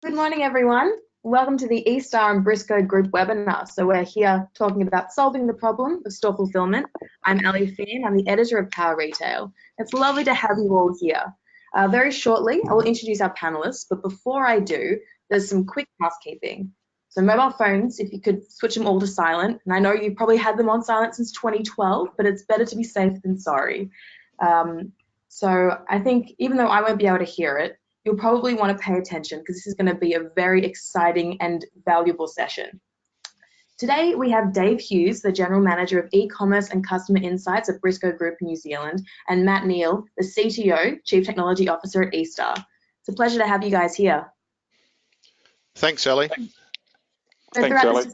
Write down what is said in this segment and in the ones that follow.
Good morning, everyone. Welcome to the eStar and Briscoe Group webinar. So we're here talking about solving the problem of store fulfillment. I'm Ali Finn. I'm the editor of Power Retail. It's lovely to have you all here. Very shortly, I will introduce our panelists, but before I do, there's some quick housekeeping. So mobile phones, if you could switch them all to silent, and I know you've probably had them on silent since 2012, but it's better to be safe than sorry. So I think even though I won't be able to hear it, you'll probably want to pay attention because this is going to be a very exciting and valuable session. Today, we have Dave Hughes, the General Manager of eCommerce and Customer Insights at Briscoe Group in New Zealand, and Matt Neale, the CTO, Chief Technology Officer at eStar. It's a pleasure to have you guys here. Thanks, Ali. Thanks, Ali.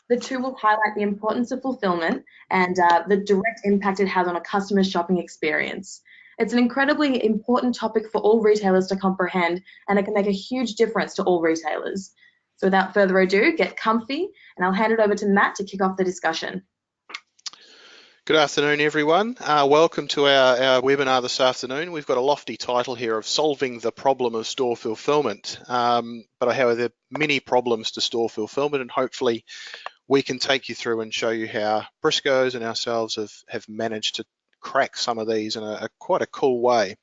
The two will highlight the importance of fulfillment and the direct impact it has on a customer's shopping experience. It's an incredibly important topic for all retailers to comprehend, and it can make a huge difference to all retailers. So without further ado, get comfy, and I'll hand it over to Matt to kick off the discussion. Good afternoon, everyone. Welcome to our webinar this afternoon. We've got a lofty title here of Solving the Problem of Store Fulfillment. But however, there are many problems to store fulfillment, and hopefully we can take you through and show you how Briscoe's and ourselves have managed to crack some of these in quite a cool way.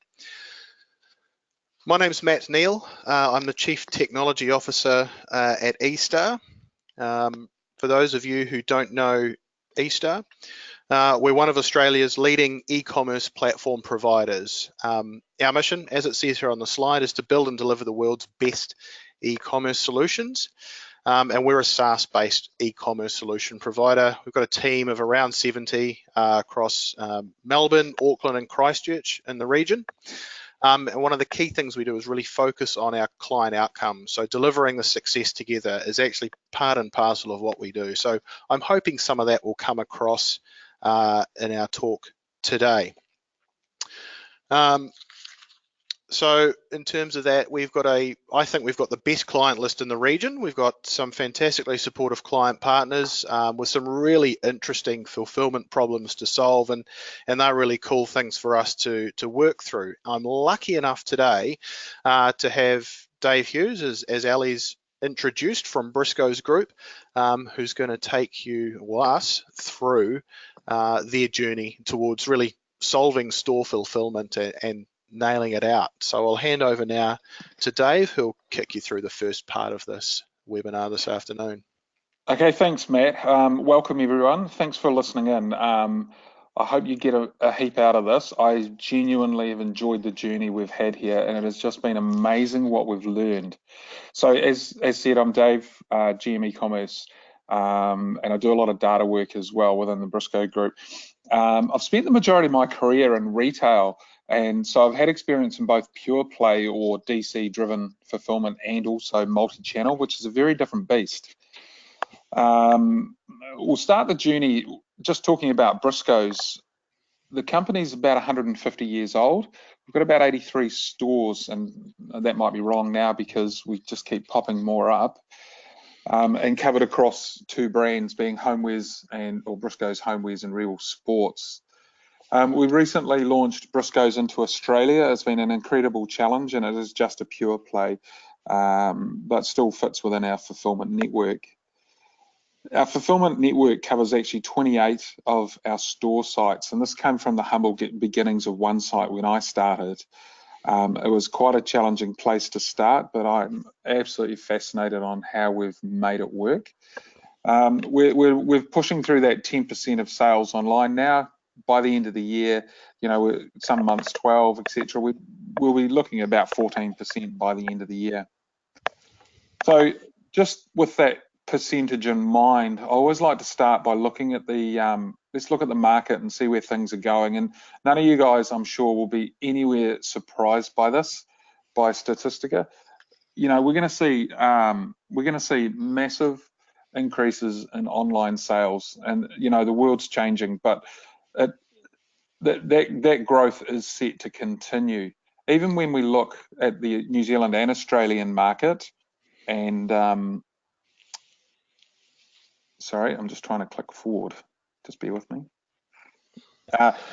My name's Matt Neale. I'm the Chief Technology Officer at eStar. For those of you who don't know eStar, we're one of Australia's leading e-commerce platform providers. Our mission, as it says here on the slide, is to build and deliver the world's best e-commerce solutions. And we're a SaaS-based e-commerce solution provider. We've got a team of around 70 across Melbourne, Auckland, and Christchurch in the region. And one of the key things we do is really focus on our client outcomes. So delivering the success together is actually part and parcel of what we do. So I'm hoping some of that will come across in our talk today. So in terms of that, I think we've got the best client list in the region. We've got some fantastically supportive client partners with some really interesting fulfillment problems to solve, and they're really cool things for us to work through. I'm lucky enough today to have Dave Hughes, as Ali's introduced, from Briscoe's Group, who's going to take us through their journey towards really solving store fulfillment and nailing it out. So I'll hand over now to Dave, who'll kick you through the first part of this webinar this afternoon. Okay, thanks, Matt. Welcome, everyone. Thanks for listening in. I hope you get a heap out of this. I genuinely have enjoyed the journey we've had here, and it has just been amazing what we've learned. So as said, I'm Dave, GM e-commerce, and I do a lot of data work as well within the Briscoe Group. I've spent the majority of my career in retail, and so I've had experience in both pure play or DC driven fulfillment and also multi-channel, which is a very different beast. We'll start the journey just talking about Briscoe's. The company's about 150 years old. We've got about 83 stores, and that might be wrong now because we just keep popping more up, and covered across two brands being Homewares or Briscoe's Homewares and Real Sports. We've recently launched Briscoe's into Australia. It's been an incredible challenge, and it is just a pure play, but still fits within our fulfillment network. Our fulfillment network covers actually 28 of our store sites, and this came from the humble beginnings of one site when I started. It was quite a challenging place to start, but I'm absolutely fascinated on how we've made it work. We're pushing through that 10% of sales online now. By the end of the year, some months 12, etc. We'll be looking at about 14% by the end of the year. So just with that percentage in mind, I always like to start by looking at let's look at the market and see where things are going. And none of you guys, I'm sure, will be anywhere surprised by this, by Statistica. We're going to see massive increases in online sales, and the world's changing, but that growth is set to continue. Even when we look at the New Zealand and Australian market, and sorry, I'm just trying to click forward. Just bear with me.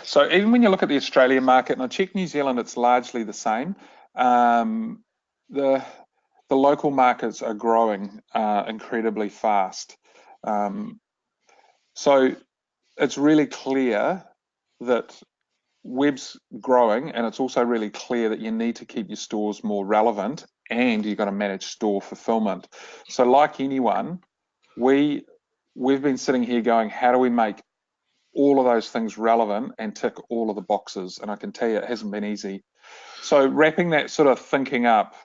So even when you look at the Australian market, and I check New Zealand, it's largely the same. The the local markets are growing incredibly fast. So it's really clear that web's growing, and it's also really clear that you need to keep your stores more relevant, and you've got to manage store fulfillment. So like anyone, we've been sitting here going, how do we make all of those things relevant and tick all of the boxes? And I can tell you it hasn't been easy. So wrapping that sort of thinking up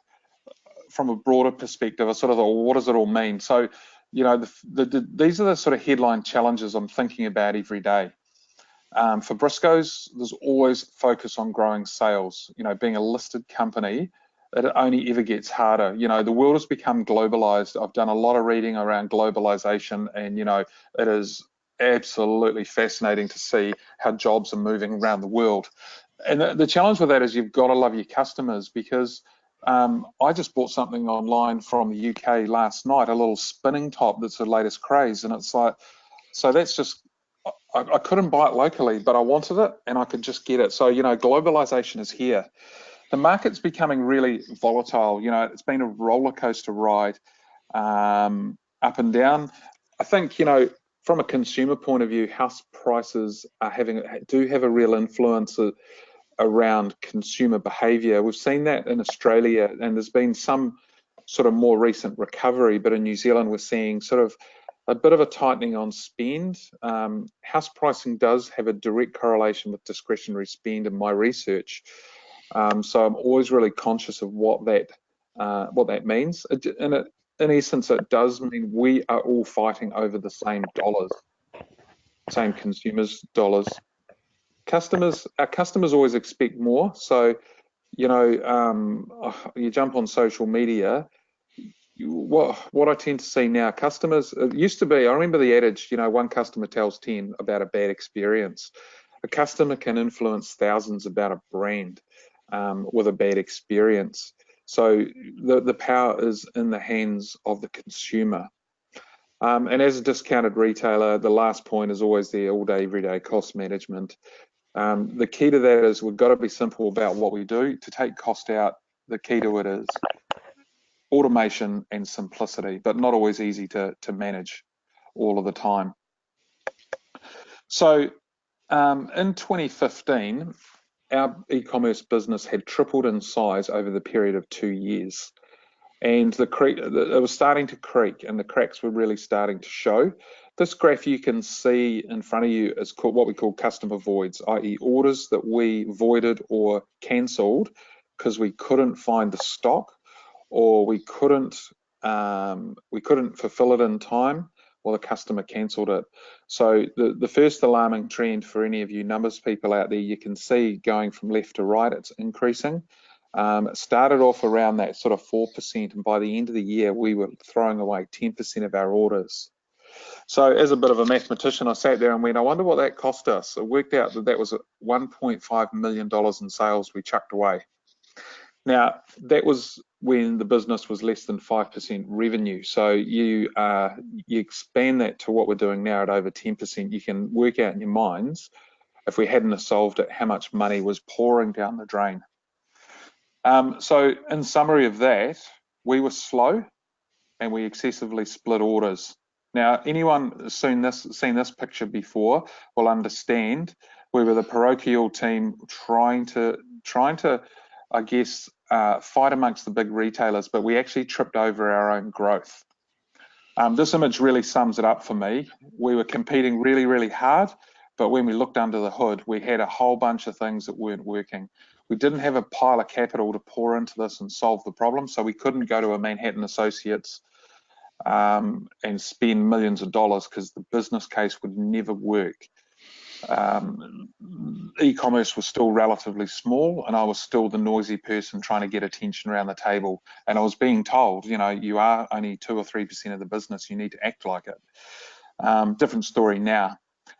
from a broader perspective, I sort of thought, well, what does it all mean? So, you know, these are the sort of headline challenges I'm thinking about every day. For Briscoe's, there's always focus on growing sales. You know, being a listed company, it only ever gets harder. You know, the world has become globalized. I've done a lot of reading around globalization, and, you know, it is absolutely fascinating to see how jobs are moving around the world. And the challenge with that is you've got to love your customers, because I just bought something online from the UK last night, a little spinning top that's the latest craze, and it's like, so that's just, I couldn't buy it locally, but I wanted it and I could just get it. So, you know, globalization is here. The market's becoming really volatile. You know, it's been a roller coaster ride, up and down. I think, you know, from a consumer point of view, house prices do have a real influence around consumer behavior. We've seen that in Australia, and there's been some sort of more recent recovery, but in New Zealand, we're seeing sort of a bit of a tightening on spend. House pricing does have a direct correlation with discretionary spend in my research. So I'm always really conscious of what that means. In essence, it does mean we are all fighting over the same dollars, same consumers' dollars. Our customers always expect more. So, you know, you jump on social media, what I tend to see now, customers, it used to be, I remember the adage, you know, one customer tells 10 about a bad experience. A customer can influence thousands about a brand with a bad experience. So the power is in the hands of the consumer. And as a discounted retailer, the last point is always the all-day, everyday cost management. The key to that is we've got to be simple about what we do. To take cost out, the key to it is automation and simplicity, but not always easy to manage all of the time. So in 2015, our e-commerce business had tripled in size over the period of 2 years. And it was starting to creak, and the cracks were really starting to show. This graph you can see in front of you is called what we call customer voids, i.e. orders that we voided or cancelled because we couldn't find the stock, or we couldn't fulfill it in time, or the customer cancelled it. So the first alarming trend for any of you numbers people out there, you can see going from left to right, it's increasing. It started off around that sort of 4%, and by the end of the year, we were throwing away 10% of our orders. So as a bit of a mathematician, I sat there and went, I wonder what that cost us. It worked out that that was $1.5 million in sales we chucked away. Now, that was when the business was less than 5% revenue. So you expand that to what we're doing now at over 10%, you can work out in your minds, if we hadn't have solved it, how much money was pouring down the drain. So in summary of that, we were slow and we excessively split orders. Now, anyone seen this picture before will understand we were the parochial team trying to, I guess, fight amongst the big retailers, but we actually tripped over our own growth. This image really sums it up for me. We were competing really, really hard, but when we looked under the hood, we had a whole bunch of things that weren't working. We didn't have a pile of capital to pour into this and solve the problem, so we couldn't go to a Manhattan Associates and spend millions of dollars because the business case would never work. E-commerce was still relatively small, and I was still the noisy person trying to get attention around the table. And I was being told, you know, you are only 2 or 3% of the business, you need to act like it. Different story now.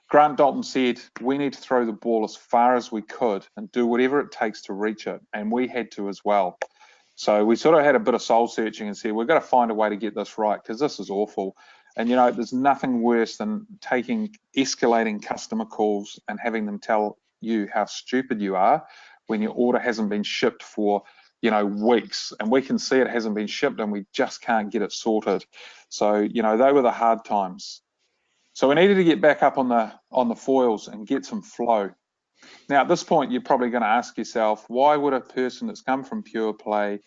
Grant Dalton said, we need to throw the ball as far as we could and do whatever it takes to reach it. And we had to as well. So we sort of had a bit of soul searching and said, we've got to find a way to get this right because this is awful. And, you know, there's nothing worse than escalating customer calls and having them tell you how stupid you are when your order hasn't been shipped for weeks, and we can see it hasn't been shipped and we just can't get it sorted. So, they were the hard times. So we needed to get back up on the foils and get some flow. Now, at this point, you're probably going to ask yourself, why would a person that's come from pure play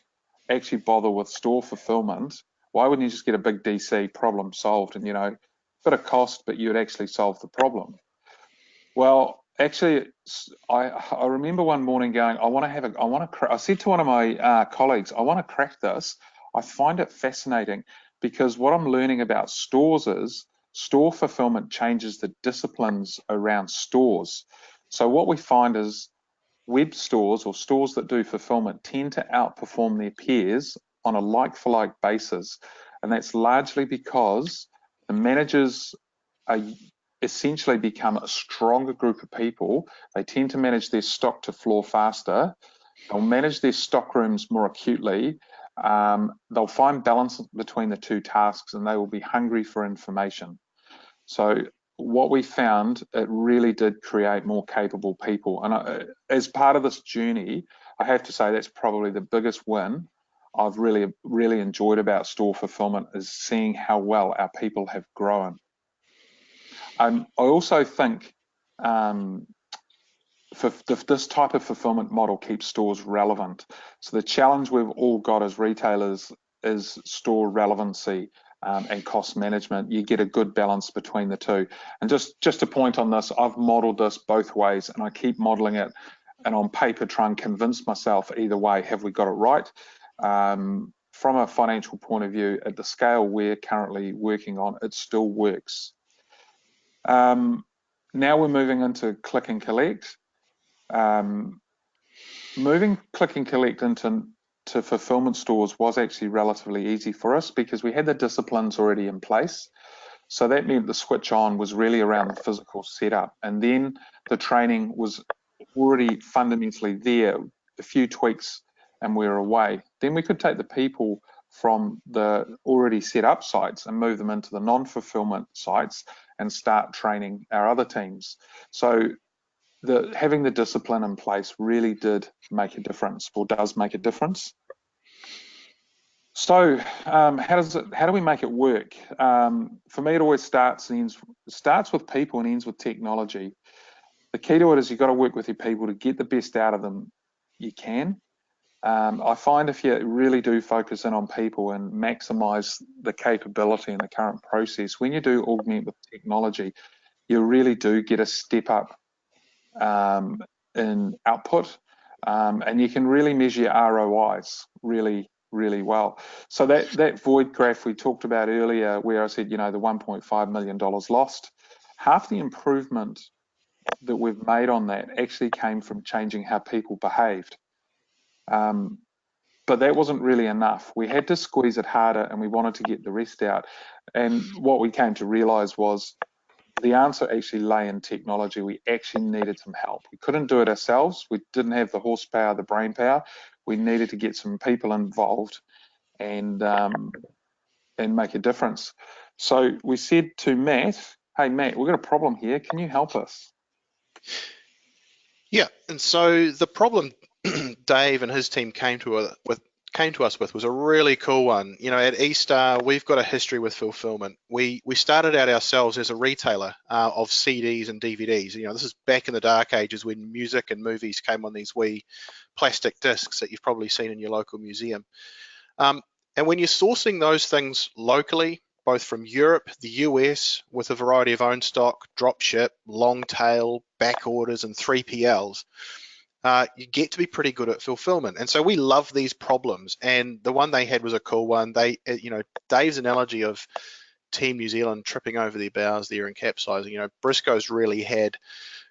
actually bother with store fulfillment? Why wouldn't you just get a big DC, problem solved, and bit of cost, but you would actually solve the problem? Well, actually, I remember one morning going, I said to one of my colleagues, I want to crack this. I find it fascinating because what I'm learning about stores is store fulfillment changes the disciplines around stores. So what we find is web stores or stores that do fulfillment tend to outperform their peers on a like-for-like basis. And that's largely because the managers are essentially become a stronger group of people. They tend to manage their stock to floor faster. They'll manage their stock rooms more acutely. They'll find balance between the two tasks, and they will be hungry for information. So what we found, it really did create more capable people. And as part of this journey, I have to say that's probably the biggest win I've really, really enjoyed about store fulfillment, is seeing how well our people have grown. I also think this type of fulfillment model keeps stores relevant. So the challenge we've all got as retailers is store relevancy and cost management. You get a good balance between the two. And just to point on this, I've modeled this both ways, and I keep modeling it, and on paper try and convince myself either way, have we got it right? From a financial point of view, at the scale we're currently working on, it still works. Now we're moving into click and collect. Moving click and collect into fulfillment stores was actually relatively easy for us because we had the disciplines already in place. So that meant the switch on was really around the physical setup, and then the training was already fundamentally there. A few tweaks and we're away. Then we could take the people from the already set up sites and move them into the non-fulfillment sites and start training our other teams. So having the discipline in place really did make a difference, or does make a difference. So how do we make it work? For me, it always starts with people and ends with technology. The key to it is you've got to work with your people to get the best out of them you can. I find if you really do focus in on people and maximize the capability in the current process, when you do augment with technology, you really do get a step up in output, and you can really measure your ROIs really, really well. So that void graph we talked about earlier, where I said, the $1.5 million lost, half the improvement that we've made on that actually came from changing how people behaved. But that wasn't really enough. We had to squeeze it harder, and we wanted to get the rest out. And what we came to realize was the answer actually lay in technology. We actually needed some help. We couldn't do it ourselves. We didn't have the horsepower, the brain power. We needed to get some people involved and make a difference. So we said to Matt, hey, Matt, we've got a problem here. Can you help us? Yeah, and so the problem Dave and his team came to us with was a really cool one. At eStar, we've got a history with fulfillment. We started out ourselves as a retailer of CDs and DVDs. This is back in the dark ages when music and movies came on these wee plastic discs that you've probably seen in your local museum. And when you're sourcing those things locally, both from Europe, the US, with a variety of own stock, drop ship, long tail, back orders, and 3PLs, you get to be pretty good at fulfillment. And so we love these problems. And the one they had was a cool one. Dave's analogy of Team New Zealand tripping over their bows there and capsizing, Briscoe's really had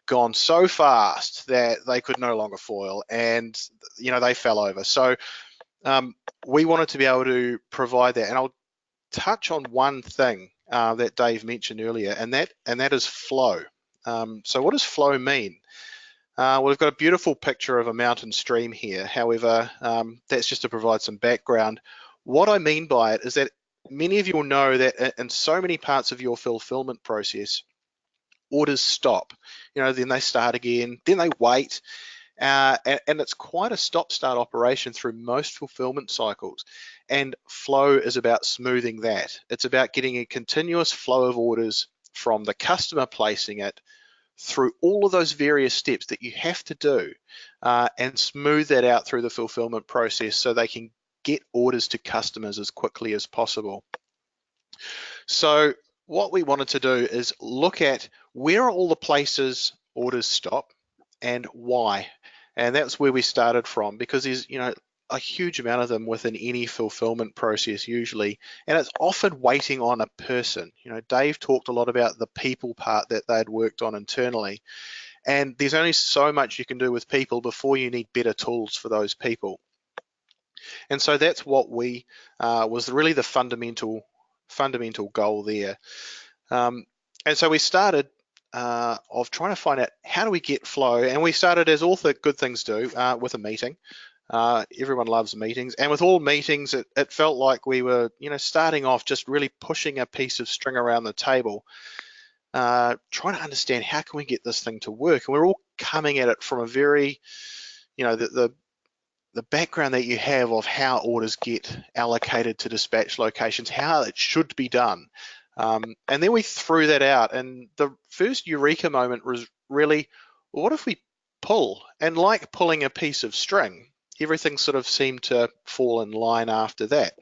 gone so fast that they could no longer foil, and they fell over. So we wanted to be able to provide that. And I'll touch on one thing that Dave mentioned earlier, and that is flow. So what does flow mean? Well, we've got a beautiful picture of a mountain stream here. However, that's just to provide some background. What I mean by it is that many of you will know that in so many parts of your fulfillment process, orders stop. Then they start again, then they wait, and it's quite a stop-start operation through most fulfillment cycles. And flow is about smoothing that. It's about getting a continuous flow of orders from the customer placing it through all of those various steps that you have to do, and smooth that out through the fulfillment process so they can get orders to customers as quickly as possible. So what we wanted to do is look at where are all the places orders stop and why. And that's where we started from, because there's a huge amount of them within any fulfillment process usually, and it's often waiting on a person. Dave talked a lot about the people part that they'd worked on internally, and there's only so much you can do with people before you need better tools for those people. And so that's what we was really the fundamental goal there. And so we started of trying to find out how do we get flow, and we started, as all good things do, with a meeting. Everyone loves meetings, and with all meetings, it felt like we were, starting off just really pushing a piece of string around the table, trying to understand how can we get this thing to work. And we're all coming at it from a very, the background that you have of how orders get allocated to dispatch locations, how it should be done. And then we threw that out, and the first eureka moment was really, well, what if we pull? And like pulling a piece of string, everything sort of seemed to fall in line after that.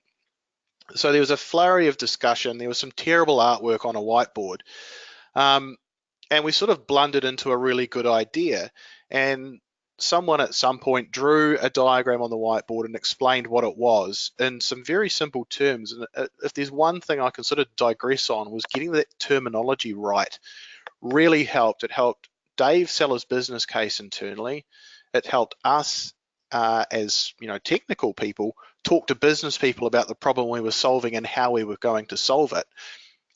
So there was a flurry of discussion. There was some terrible artwork on a whiteboard, and we sort of blundered into a really good idea. And someone at some point drew a diagram on the whiteboard and explained what it was in some very simple terms. And if there's one thing I can sort of digress on, was getting that terminology right really helped. It helped Dave sell his business case internally. It helped us as technical people talk to business people about the problem we were solving and how we were going to solve it.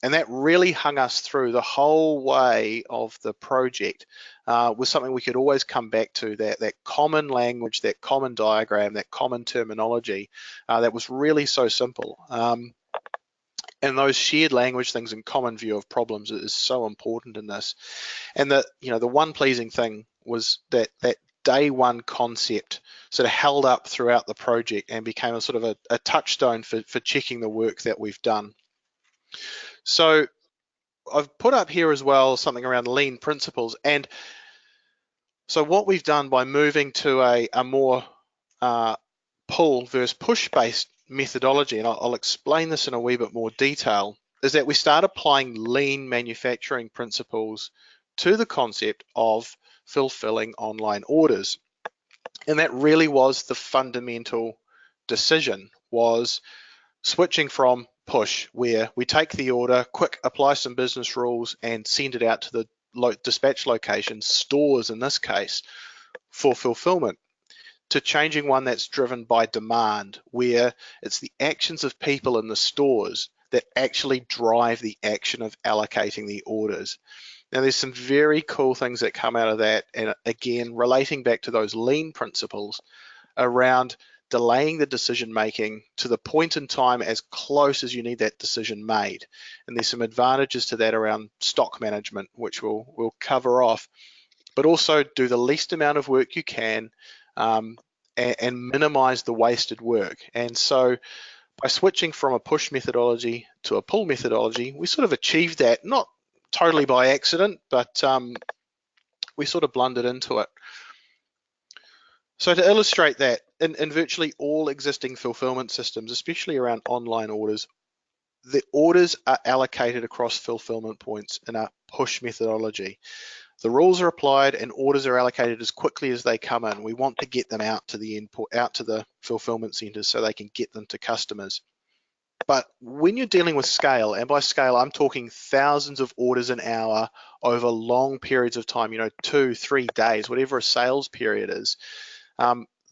And that really hung us through the whole way of the project, was something we could always come back to, that common language, that common diagram, that common terminology, that was really so simple. And those shared language things and common view of problems is so important in this. And the one pleasing thing was that day one concept sort of held up throughout the project and became a sort of a touchstone for checking the work that we've done. So I've put up here as well something around lean principles. And so what we've done by moving to a more pull versus push based methodology, and I'll explain this in a wee bit more detail, is that we start applying lean manufacturing principles to the concept of fulfilling online orders. And that really was the fundamental decision, was switching from push, where we take the order, quick, apply some business rules and send it out to the dispatch locations, stores in this case, for fulfillment, to changing one that's driven by demand, where it's the actions of people in the stores that actually drive the action of allocating the orders. Now, there's some very cool things that come out of that, and again, relating back to those lean principles around delaying the decision making to the point in time as close as you need that decision made. And there's some advantages to that around stock management, which we'll cover off, but also do the least amount of work you can, and minimize the wasted work. And so by switching from a push methodology to a pull methodology, we sort of achieved that, not totally by accident, but we sort of blundered into it. So to illustrate that, in virtually all existing fulfillment systems, especially around online orders, the orders are allocated across fulfillment points in a push methodology. The rules are applied and orders are allocated as quickly as they come in. We want to get them out to the fulfillment centers so they can get them to customers. But when you're dealing with scale, and by scale, I'm talking thousands of orders an hour over long periods of time, 2-3 days, whatever a sales period is,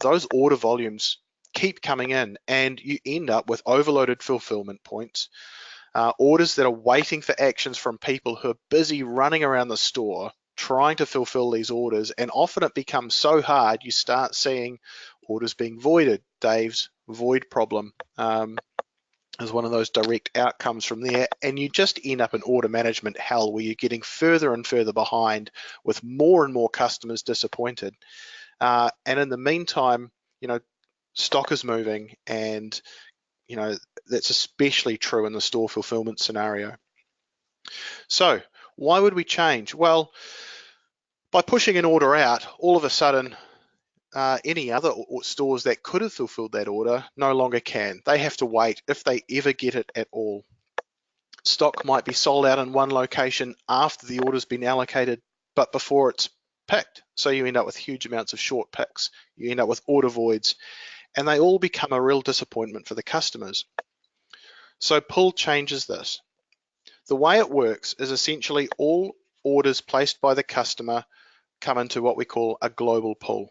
those order volumes keep coming in, and you end up with overloaded fulfillment points, orders that are waiting for actions from people who are busy running around the store trying to fulfill these orders, and often it becomes so hard you start seeing orders being voided. Dave's void problem is one of those direct outcomes from there, and you just end up in order management hell, where you're getting further and further behind with more and more customers disappointed. and in the meantime, stock is moving, and that's especially true in the store fulfillment scenario. So why would we change? Well, by pushing an order out, all of a sudden, any other stores that could have fulfilled that order no longer can. They have to wait, if they ever get it at all. Stock might be sold out in one location after the order's been allocated, but before it's picked. So you end up with huge amounts of short picks. You end up with order voids, and they all become a real disappointment for the customers. So pull changes this. The way it works is essentially all orders placed by the customer come into what we call a global pool.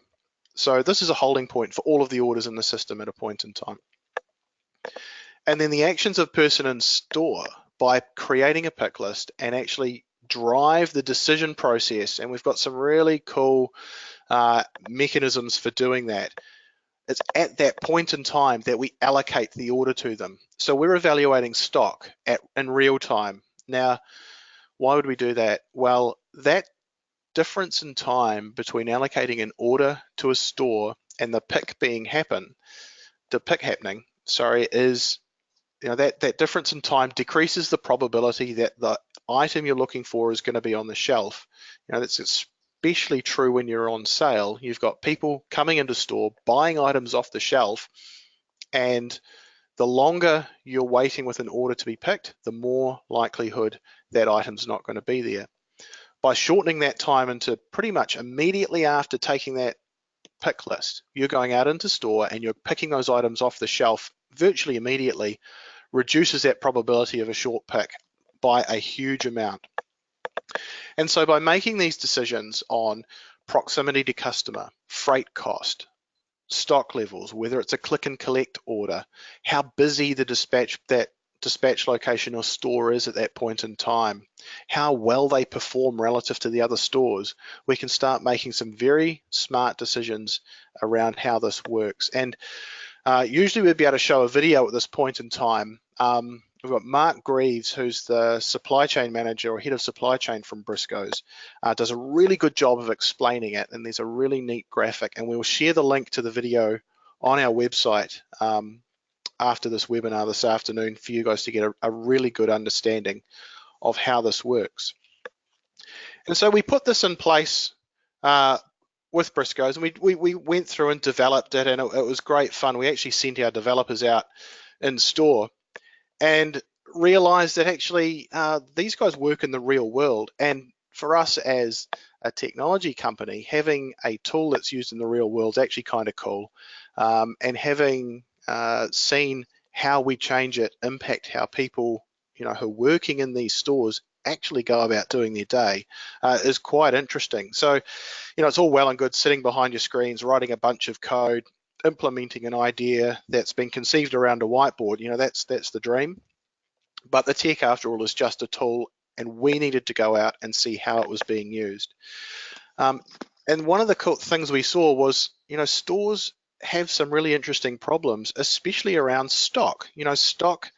So this is a holding point for all of the orders in the system at a point in time. And then the actions of person in store, by creating a pick list and actually drive the decision process, and we've got some really cool mechanisms for doing that. It's at that point in time that we allocate the order to them. So we're evaluating stock in real time. Now, why would we do that? Well, that difference in time between allocating an order to a store and the pick happening, is that difference in time decreases the probability that the item you're looking for is going to be on the shelf. That's especially true when you're on sale. You've got people coming into store, buying items off the shelf, and the longer you're waiting with an order to be picked, the more likelihood that item's not going to be there. By shortening that time into pretty much immediately after taking that pick list, you're going out into store and you're picking those items off the shelf virtually immediately, reduces that probability of a short pick by a huge amount. And so by making these decisions on proximity to customer, freight cost, stock levels, whether it's a click and collect order, how busy the dispatch location or store is at that point in time, how well they perform relative to the other stores, we can start making some very smart decisions around how this works. And usually we'd be able to show a video at this point in time. We've got Mark Greaves, who's the supply chain manager or head of supply chain from Briscoe's, does a really good job of explaining it, and there's a really neat graphic, and we'll share the link to the video on our website after this webinar this afternoon for you guys to get a really good understanding of how this works. And so we put this in place with Briscoe's, and we went through and developed it, and it was great fun. We actually sent our developers out in store and realized that actually these guys work in the real world. And for us as a technology company, having a tool that's used in the real world is actually kind of cool. And having seen how we change it impact how people who are working in these stores actually go about doing their day is quite interesting. So it's all well and good sitting behind your screens, writing a bunch of code, implementing an idea that's been conceived around a whiteboard. That's the dream. But the tech, after all, is just a tool, and we needed to go out and see how it was being used. And one of the cool things we saw was, stores have some really interesting problems, especially around stock. Stock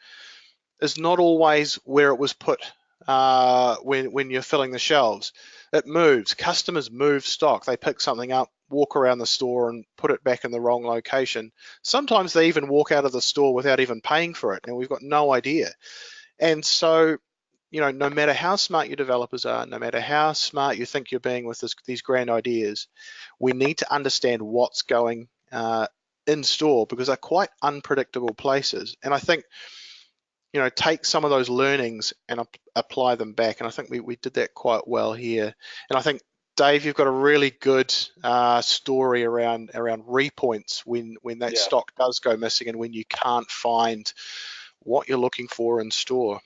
is not always where it was put when you're filling the shelves. It moves. Customers move stock. They pick something up, walk around the store and put it back in the wrong location. Sometimes they even walk out of the store without even paying for it, and we've got no idea. And so, no matter how smart your developers are, no matter how smart you think you're being with these grand ideas, we need to understand what's going in store, because they're quite unpredictable places. And I think, take some of those learnings and apply them back. And I think we did that quite well here. And I think, Dave, you've got a really good story around repoints when that stock does go missing and when you can't find what you're looking for in store.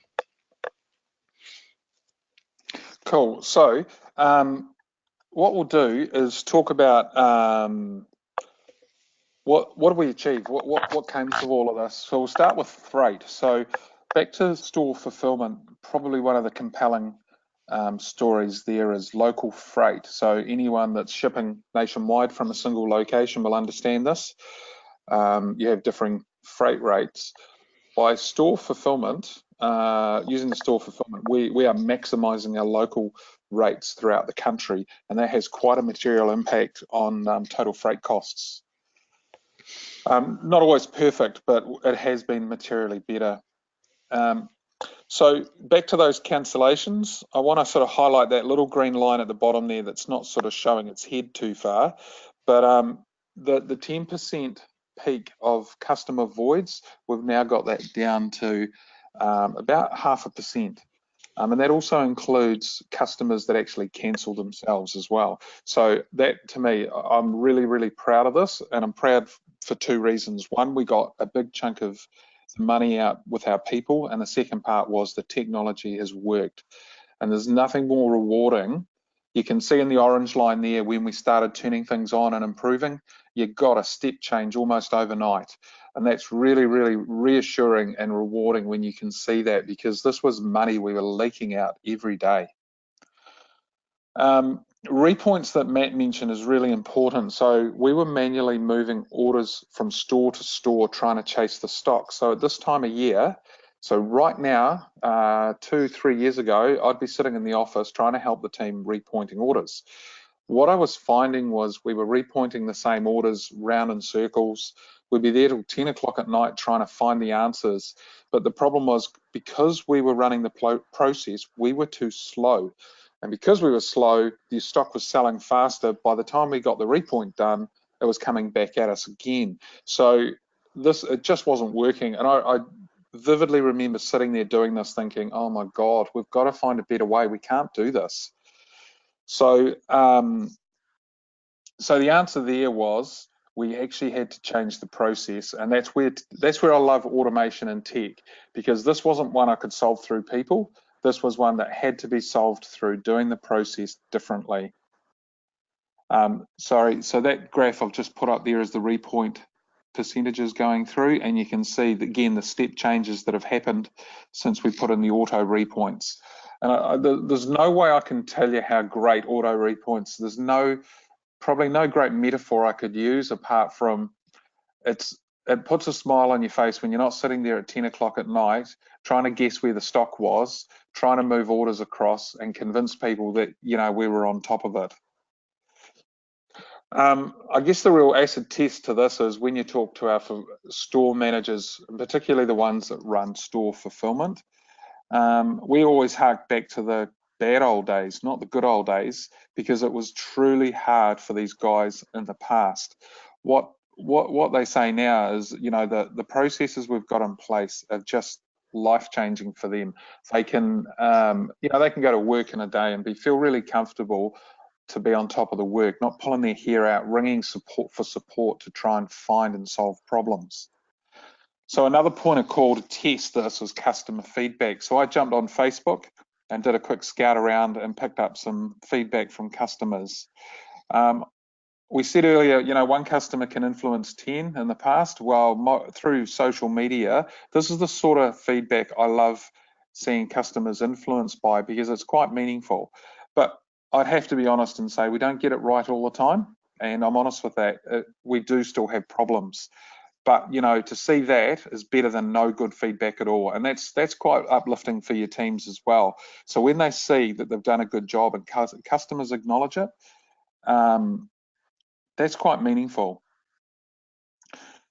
Cool. So what we'll do is talk about what do we achieve? What came to all of this? So we'll start with freight. So back to store fulfillment, probably one of the compelling stories there is local freight. So anyone that's shipping nationwide from a single location will understand this. You have differing freight rates. By store fulfillment, using the store fulfillment, we are maximizing our local rates throughout the country, and that has quite a material impact on total freight costs. Not always perfect, but it has been materially better. So back to those cancellations, I want to sort of highlight that little green line at the bottom there that's not sort of showing its head too far, but the 10% peak of customer voids, we've now got that down to about 0.5%. And that also includes customers that actually cancel themselves as well. So that, to me, I'm really, really proud of this, and I'm proud for two reasons. One, we got a big chunk of the money out with our people, and the second part was the technology has worked. And there's nothing more rewarding. You can see in the orange line there, when we started turning things on and improving, you got a step change almost overnight. And that's really, really reassuring and rewarding when you can see that, because this was money we were leaking out every day. Repoints that Matt mentioned is really important. So we were manually moving orders from store to store, trying to chase the stock. So at this time of year, so right now, 2-3 years ago, I'd be sitting in the office trying to help the team repointing orders. What I was finding was we were repointing the same orders round in circles. We'd be there till 10 o'clock at night trying to find the answers. But the problem was, because we were running the process, we were too slow. And because we were slow, the stock was selling faster. By the time we got the repoint done, it was coming back at us again. So it just wasn't working. And I vividly remember sitting there doing this thinking, oh my God, we've got to find a better way. We can't do this. So, so the answer there was we actually had to change the process, and that's where I love automation and tech, because this wasn't one I could solve through people. This was one that had to be solved through doing the process differently. Sorry, so that graph I've just put up there is the repoint percentages going through, and you can see again the step changes that have happened since we put in the auto repoints. And there's no way I can tell you how great auto repoints. There's probably no great metaphor I could use apart from it puts a smile on your face when you're not sitting there at 10 o'clock at night trying to guess where the stock was, trying to move orders across and convince people that, you know, we were on top of it. I guess the real acid test to this is when you talk to our store managers, particularly the ones that run store fulfillment. We always hark back to the bad old days, not the good old days, because it was truly hard for these guys in the past. What they say now is, you know, the processes we've got in place are just life-changing for them. They can, you know, they can go to work in a day and feel really comfortable to be on top of the work, not pulling their hair out, ringing support to try and find and solve problems. So another point of call to test this was customer feedback. So I jumped on Facebook and did a quick scout around and picked up some feedback from customers. We said earlier, you know, one customer can influence 10 in the past. Well, through social media, this is the sort of feedback I love seeing customers influenced by, because it's quite meaningful. But I'd have to be honest and say we don't get it right all the time, and I'm honest with that. We do still have problems, but you know, to see that is better than no good feedback at all, and that's quite uplifting for your teams as well. So when they see that they've done a good job and customers acknowledge it, that's quite meaningful.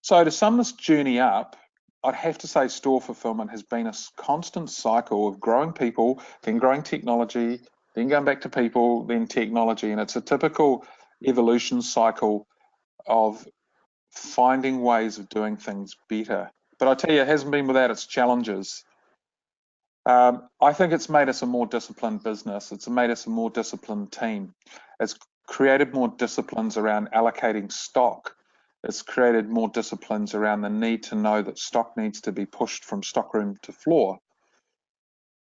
So to sum this journey up, I'd have to say store fulfillment has been a constant cycle of growing people, then growing technology, then going back to people, then technology. And it's a typical evolution cycle of finding ways of doing things better. But I tell you, it hasn't been without its challenges. I think it's made us a more disciplined business. It's made us a more disciplined team. It's created more disciplines around allocating stock. It's created more disciplines around the need to know that stock needs to be pushed from stockroom to floor.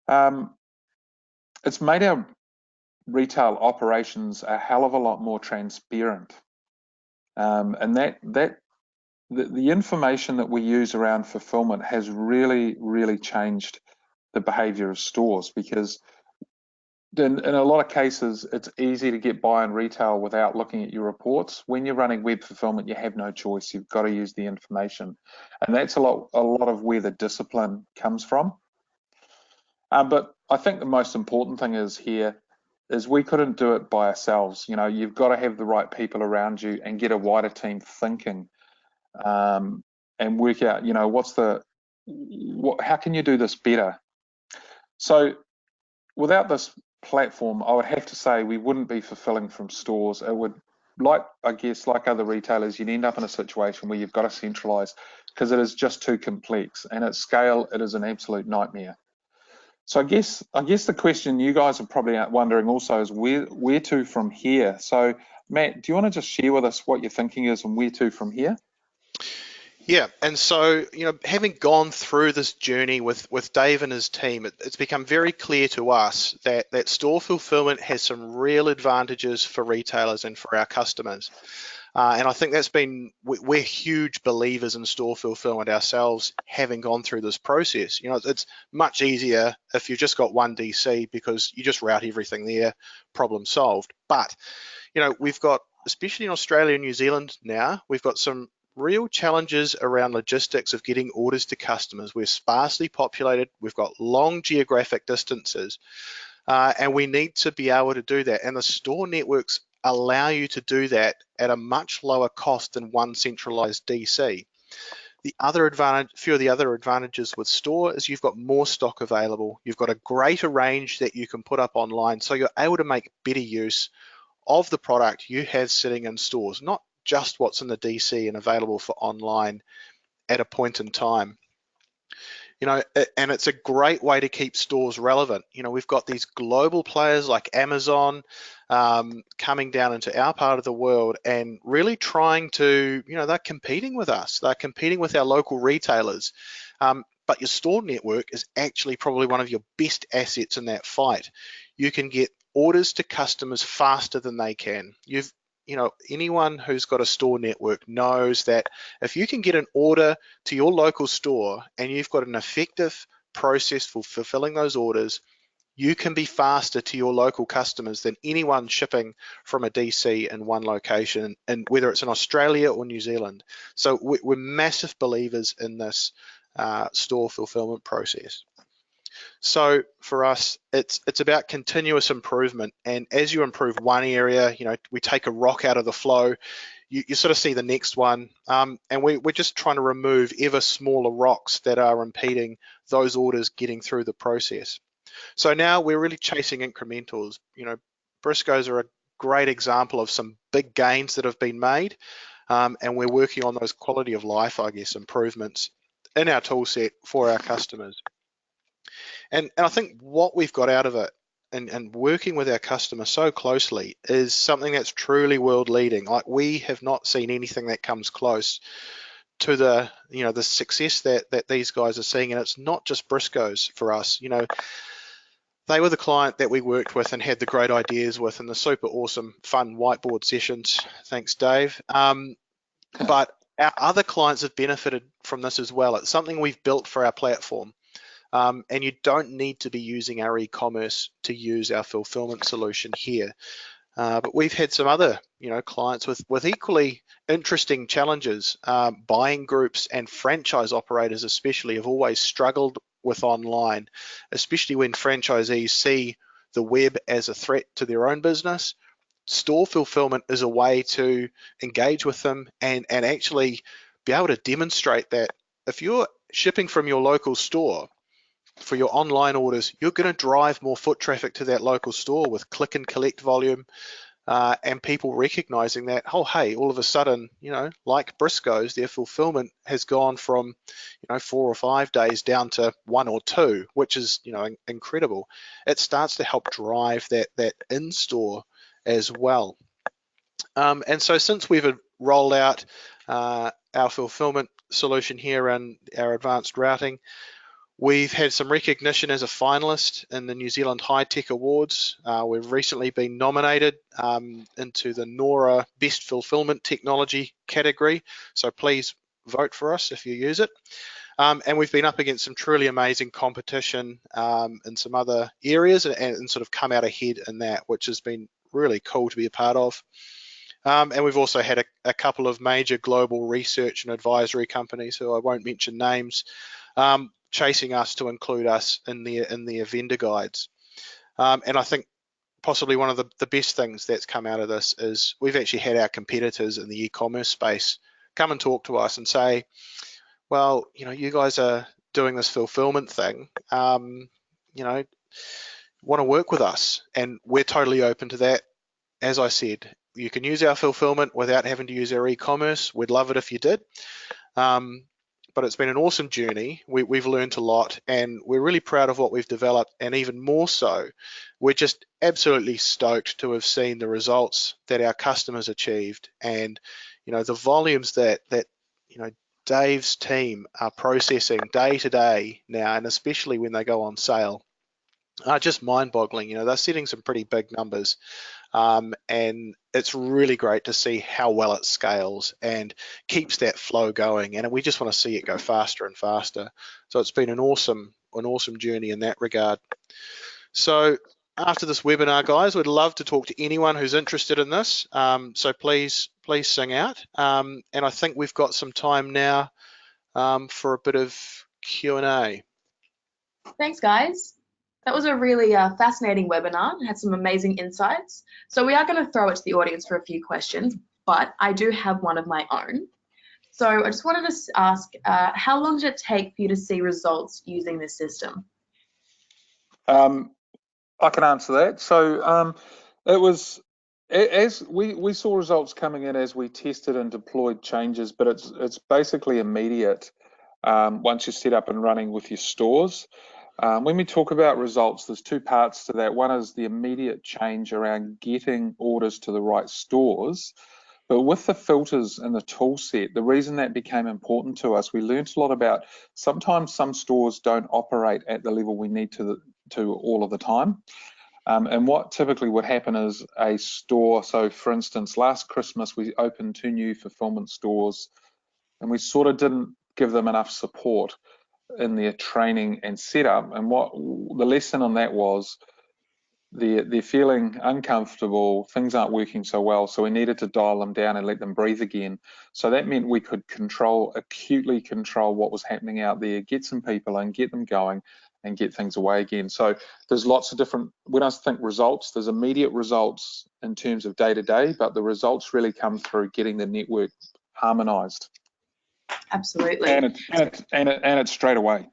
It's made our retail operations a hell of a lot more transparent. And the information that we use around fulfillment has really, really changed the behavior of stores, because in a lot of cases, it's easy to get by in retail without looking at your reports. When you're running web fulfillment, you have no choice. You've got to use the information. And that's a lot of where the discipline comes from. But I think the most important thing is here, is we couldn't do it by ourselves. You know, you've got to have the right people around you and get a wider team thinking, and work out, you know, how can you do this better? So without this platform, I would have to say we wouldn't be fulfilling from stores. It would, I guess, like other retailers, you'd end up in a situation where you've got to centralize because it is just too complex, and at scale, it is an absolute nightmare. So I guess the question you guys are probably wondering also is where to from here. So Matt, do you want to just share with us what your thinking is and where to from here? Yeah, and so, you know, having gone through this journey with Dave and his team, it's become very clear to us that store fulfillment has some real advantages for retailers and for our customers. And I think we're huge believers in store fulfillment ourselves, having gone through this process. You know, it's much easier if you've just got one DC because you just route everything there, problem solved. But, you know, we've got, especially in Australia and New Zealand now, we've got some real challenges around logistics of getting orders to customers. We're sparsely populated, we've got long geographic distances, and we need to be able to do that. And the store networks allow you to do that at a much lower cost than one centralized DC. Few of the other advantages with store is you've got more stock available, you've got a greater range that you can put up online, so you're able to make better use of the product you have sitting in stores, not just what's in the DC and available for online at a point in time. You know, and it's a great way to keep stores relevant. You know, we've got these global players like Amazon coming down into our part of the world and really trying to, you know, they're competing with us. They're competing with our local retailers. But your store network is actually probably one of your best assets in that fight. You can get orders to customers faster than they can. You know, anyone who's got a store network knows that if you can get an order to your local store and you've got an effective process for fulfilling those orders, you can be faster to your local customers than anyone shipping from a DC in one location, and whether it's in Australia or New Zealand. So we're massive believers in this store fulfillment process. So for us, it's about continuous improvement. And as you improve one area, you know, we take a rock out of the flow, you sort of see the next one. And we're just trying to remove ever smaller rocks that are impeding those orders getting through the process. So now we're really chasing incrementals. You know, Briscoes are a great example of some big gains that have been made. And we're working on those quality of life, I guess, improvements in our tool set for our customers. And I think what we've got out of it and working with our customers so closely is something that's truly world leading. Like, we have not seen anything that comes close to the, you know, the success that these guys are seeing. And it's not just Briscoes for us. You know, they were the client that we worked with and had the great ideas with in the super awesome, fun whiteboard sessions. Thanks, Dave. But our other clients have benefited from this as well. It's something we've built for our platform. And you don't need to be using our e-commerce to use our fulfillment solution here. But we've had some other, you know, clients with equally interesting challenges. Buying groups and franchise operators especially have always struggled with online, especially when franchisees see the web as a threat to their own business. Store fulfillment is a way to engage with them and actually be able to demonstrate that if you're shipping from your local store, for your online orders, you're going to drive more foot traffic to that local store with click and collect volume, and people recognizing that, oh, hey, all of a sudden, you know, like Briscoes, their fulfillment has gone from, you know, 4 or 5 days down to 1 or 2, which is, you know, incredible. It starts to help drive that in-store as well. And so since we've rolled out our fulfillment solution here and our advanced routing, we've had some recognition as a finalist in the New Zealand High Tech Awards. We've recently been nominated into the NORA Best Fulfillment Technology category, so please vote for us if you use it. And we've been up against some truly amazing competition in some other areas and sort of come out ahead in that, which has been really cool to be a part of. And we've also had a couple of major global research and advisory companies, who I won't mention names, chasing us to include us in their vendor guides. And I think possibly one of the best things that's come out of this is we've actually had our competitors in the e-commerce space come and talk to us and say, well, you guys are doing this fulfillment thing, want to work with us, and we're totally open to that. As I said, you can use our fulfillment without having to use our e-commerce. We'd love it if you did. But it's been an awesome journey. We've learned a lot, and we're really proud of what we've developed, and even more so, we're just absolutely stoked to have seen the results that our customers achieved, and the volumes that Dave's team are processing day to day now, and especially when they go on sale, are just mind-boggling. They're setting some pretty big numbers. And it's really great to see how well it scales and keeps that flow going, and we just want to see it go faster and faster. So it's been an awesome journey in that regard. So after this webinar, guys, we'd love to talk to anyone who's interested in this, so please sing out, and I think we've got some time now for a bit of Q&A. Thanks, guys. That was a really fascinating webinar. It had some amazing insights. So we are going to throw it to the audience for a few questions, but I do have one of my own. So I just wanted to ask, how long did it take for you to see results using this system? I can answer that. So it was, as we saw results coming in as we tested and deployed changes, but it's basically immediate once you're set up and running with your stores. When we talk about results, there's two parts to that. One is the immediate change around getting orders to the right stores. But with the filters and the tool set, the reason that became important to us, we learned a lot about sometimes some stores don't operate at the level we need to all of the time. And what typically would happen is a store, so for instance, last Christmas, we opened 2 new fulfillment stores, and we sort of didn't give them enough support in their training and setup. And what the lesson on that was, they're feeling uncomfortable, things aren't working so well, so we needed to dial them down and let them breathe again. So that meant we could acutely control what was happening out there, get some people in, get them going, and get things away again. So there's lots of different, when I think results, there's immediate results in terms of day-to-day, but the results really come through getting the network harmonized. Absolutely. And it's straight away.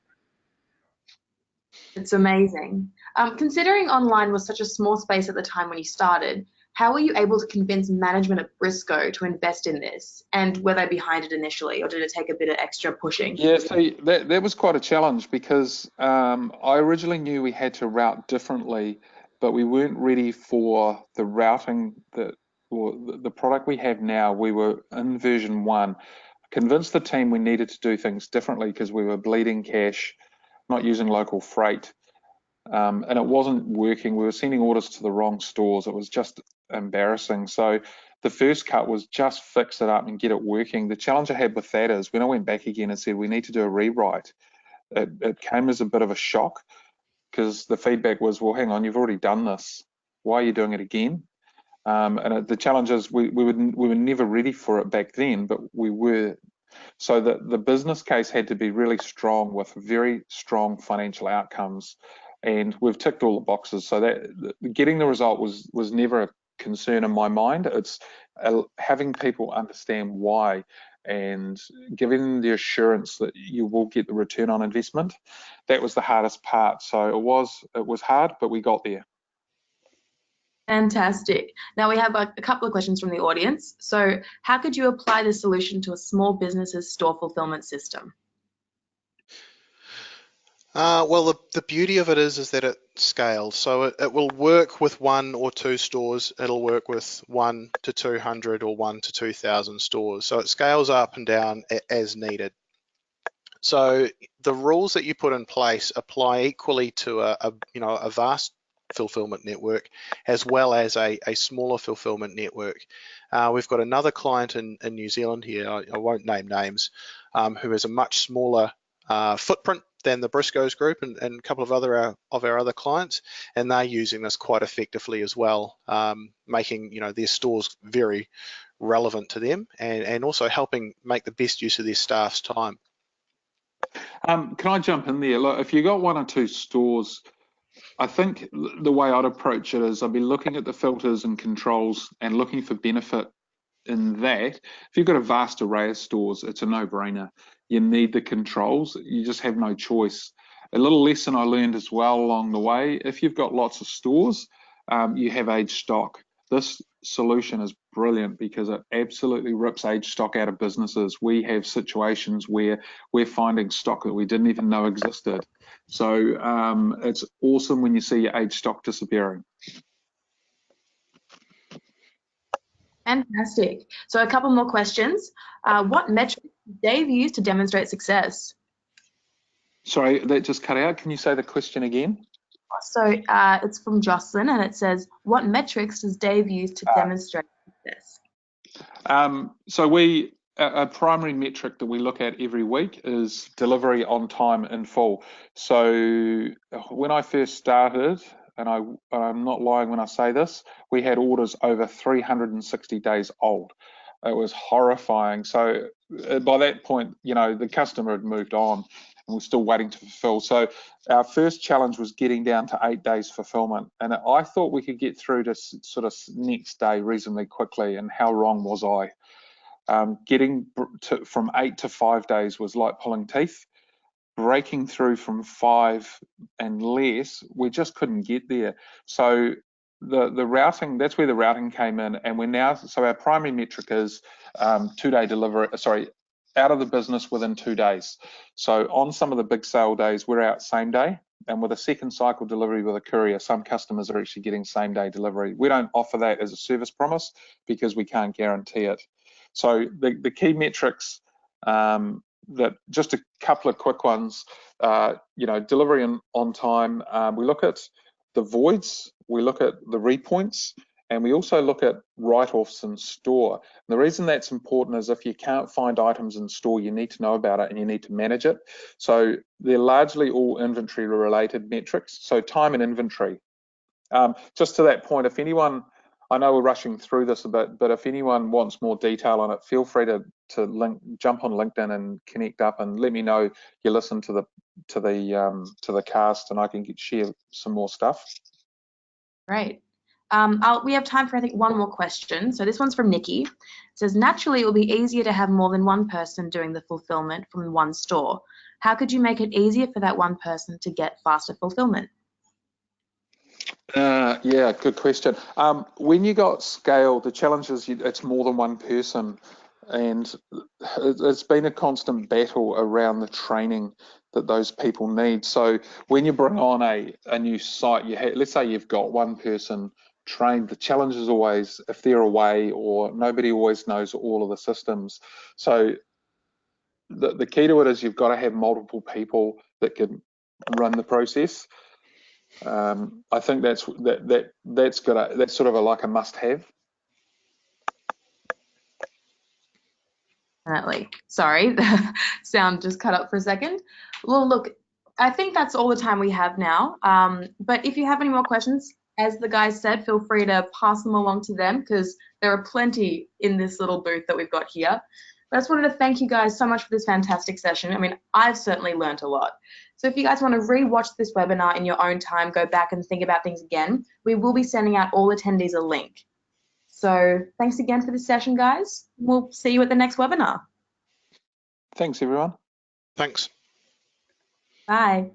It's amazing. Considering online was such a small space at the time when you started, how were you able to convince management at Briscoe to invest in this? And were they behind it initially, or did it take a bit of extra pushing? Yeah, so that was quite a challenge, because I originally knew we had to route differently, but we weren't ready for the routing the product we have now. We were in version 1. Convinced the team we needed to do things differently because we were bleeding cash, not using local freight, and it wasn't working. We were sending orders to the wrong stores. It was just embarrassing. So the first cut was just fix it up and get it working. The challenge I had with that is when I went back again and said we need to do a rewrite, it came as a bit of a shock, because the feedback was, well, hang on, you've already done this. Why are you doing it again? And the challenge is we were never ready for it back then, but we were. So the business case had to be really strong with very strong financial outcomes, and we've ticked all the boxes. So that getting the result was never a concern in my mind. It's having people understand why and giving them the assurance that you will get the return on investment. That was the hardest part. So it was hard, but we got there. Fantastic. Now we have a couple of questions from the audience. So how could you apply this solution to a small business's store fulfillment system? Well, the beauty of it is that it scales. So it will work with 1 or 2 stores. It'll work with 1 to 200 or 1 to 2,000 stores. So it scales up and down as needed. So the rules that you put in place apply equally to a vast fulfillment network as well as a smaller fulfillment network. We've got another client in New Zealand here, I won't name names, who has a much smaller footprint than the Briscoe Group and a couple of our other clients, and they're using this quite effectively as well, making their stores very relevant to them and also helping make the best use of their staff's time. Can I jump in there? Look, if you got 1 or 2 stores, I think the way I'd approach it is I'd be looking at the filters and controls and looking for benefit in that. If you've got a vast array of stores, it's a no-brainer. You need the controls. You just have no choice. A little lesson I learned as well along the way, if you've got lots of stores, you have aged stock. This solution is brilliant because it absolutely rips aged stock out of businesses. We have situations where we're finding stock that we didn't even know existed. So it's awesome when you see your aged stock disappearing. Fantastic. So a couple more questions. What metrics did Dave use to demonstrate success? Sorry, that just cut out. Can you say the question again? So it's from Jocelyn, and it says, what metrics does Dave use to demonstrate success? So a primary metric that we look at every week is delivery on time in full. So when I first started, and I'm not lying when I say this, we had orders over 360 days old. It was horrifying. So by that point, you know, the customer had moved on and we're still waiting to fulfill. So our first challenge was getting down to 8 days fulfillment. And I thought we could get through to sort of next day reasonably quickly. And how wrong was I? Getting from 8 to 5 days was like pulling teeth. Breaking through from 5 and less, we just couldn't get there. So the routing, that's where the routing came in, and we're now, so our primary metric is 2-day delivery, out of the business within 2 days. So on some of the big sale days, we're out same day, and with a second cycle delivery with a courier, some customers are actually getting same day delivery. We don't offer that as a service promise because we can't guarantee it. So the key metrics, that just a couple of quick ones, you know, delivery on time. We look at the voids, we look at the repoints, and we also look at write-offs in store. And the reason that's important is if you can't find items in store, you need to know about it and you need to manage it. So they're largely all inventory related metrics. So time and inventory. Just to that point, if anyone, I know we're rushing through this a bit, but if anyone wants more detail on it, feel free to jump on LinkedIn and connect up and let me know you listen to the cast, and I can share some more stuff. Great. We have time for, I think, one more question. So this one's from Nikki. It says, naturally, it will be easier to have more than one person doing the fulfillment from one store. How could you make it easier for that one person to get faster fulfillment? Yeah, good question. When you got scale, the challenge is it's more than one person, and it's been a constant battle around the training that those people need. So when you bring on a new site, let's say you've got one person trained, the challenge is always if they're away or nobody always knows all of the systems. So the key to it is you've got to have multiple people that can run the process. I think that's sort of like a must-have. Definitely. Sorry, the sound just cut up for a second. Well, look, I think that's all the time we have now. But if you have any more questions, as the guys said, feel free to pass them along to them because there are plenty in this little booth that we've got here. But I just wanted to thank you guys so much for this fantastic session. I mean, I've certainly learned a lot. So if you guys want to re-watch this webinar in your own time, go back and think about things again, we will be sending out all attendees a link. So thanks again for this session, guys. We'll see you at the next webinar. Thanks, everyone. Thanks. Bye.